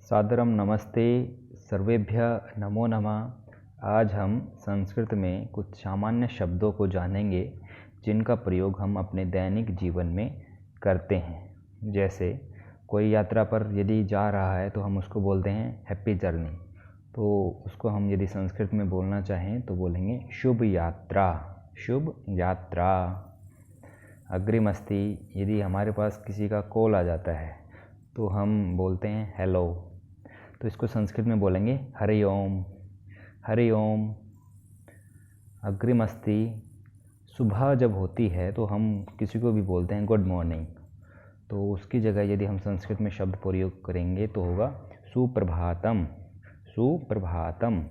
सादरम नमस्ते, सर्वेभ्यः नमो नमः। आज हम संस्कृत में कुछ सामान्य शब्दों को जानेंगे जिनका प्रयोग हम अपने दैनिक जीवन में करते हैं। जैसे कोई यात्रा पर यदि जा रहा है तो हम उसको बोलते हैं हैप्पी जर्नी, तो उसको हम यदि संस्कृत में बोलना चाहें तो बोलेंगे शुभ यात्रा, शुभ यात्रा। अग्रिमस्ति, यदि हमारे पास किसी का कॉल आ जाता है तो हम बोलते हैं हेलो, तो इसको संस्कृत में बोलेंगे हरि ओम, हरि ओम। अग्रिमस्ति, सुबह जब होती है तो हम किसी को भी बोलते हैं गुड मॉर्निंग, तो उसकी जगह यदि हम संस्कृत में शब्द प्रयोग करेंगे तो होगा सुप्रभातम, सुप्रभातम।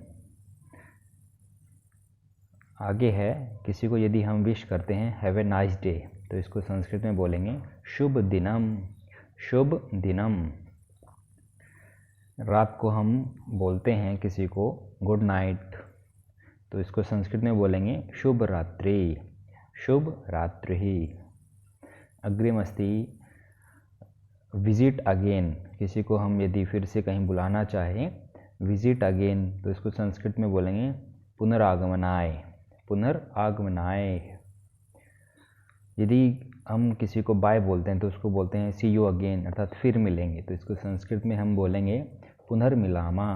आगे है, किसी को यदि हम विश करते हैं हैव ए नाइस डे, तो इसको संस्कृत में बोलेंगे शुभ दिनम, शुभ दिनम। रात को हम बोलते हैं किसी को गुड नाइट, तो इसको संस्कृत में बोलेंगे शुभ रात्रि, शुभ रात्रि। अग्रिमस्ति, विजिट अगेन, किसी को हम यदि फिर से कहीं बुलाना चाहें विजिट अगेन, तो इसको संस्कृत में बोलेंगे पुनरागमनाय, पुनरागमनाय। यदि हम किसी को बाय बोलते हैं तो उसको बोलते हैं सी यू अगेन, अर्थात फिर मिलेंगे, तो इसको संस्कृत में हम बोलेंगे पुनर्मिलामा,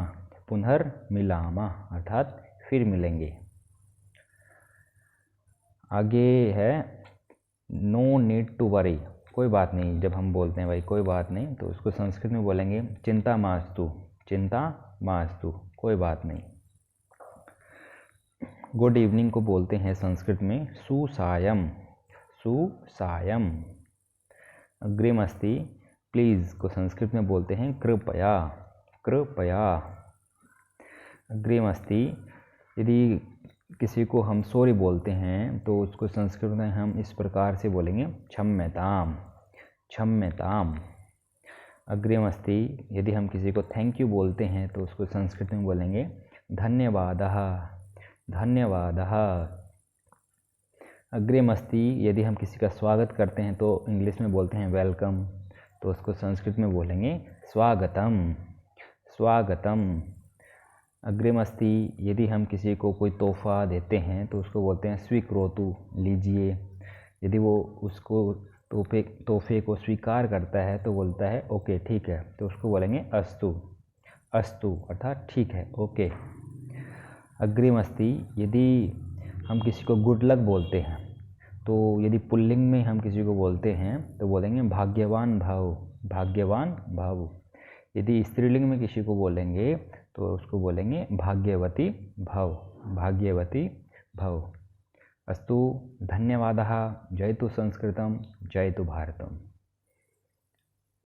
पुनर्मिलामा अर्थात फिर मिलेंगे। आगे है नो नीड टू वरी, कोई बात नहीं। जब हम बोलते हैं भाई कोई बात नहीं, तो उसको संस्कृत में बोलेंगे चिंता मास्तु, चिंता मास्तु, कोई बात नहीं। गुड इवनिंग को बोलते हैं संस्कृत में सुसायम, सुसायम। अग्रिमस्ति, प्लीज़ को संस्कृत में बोलते हैं कृपया, कृपया। अग्रिमस्ति, यदि किसी को हम सॉरी बोलते हैं तो उसको संस्कृत में हम इस प्रकार से बोलेंगे क्षम्यताम, क्षम्यताम। अग्रिमस्ति, यदि हम किसी को थैंक यू बोलते हैं तो उसको संस्कृत में बोलेंगे धन्यवादः, धन्यवादः। अग्रिमस्ति, यदि हम किसी का स्वागत करते हैं तो इंग्लिश में बोलते हैं वेलकम, तो उसको संस्कृत में बोलेंगे स्वागतम, स्वागतम। अग्रिमस्ति, यदि हम किसी को कोई तोहफ़ा देते हैं तो उसको बोलते हैं स्वीकरोतु, लीजिए। यदि वो उसको तोहफे को स्वीकार करता है तो बोलता है ओके ठीक है, तो उसको बोलेंगे अस्तु, अस्तु अर्थात ठीक है, ओके। अग्रिमस्ति, यदि हम किसी को गुड लक बोलते हैं तो यदि पुल्लिंग में हम किसी को बोलते हैं तो बोलेंगे भाग्यवान भव, भाग्यवान भव। यदि स्त्रीलिंग में किसी को बोलेंगे तो उसको बोलेंगे भाग्यवती भव, भाग्यवती भव। अस्तु, धन्यवादः। जयतु संस्कृतम, जयतु भारतम।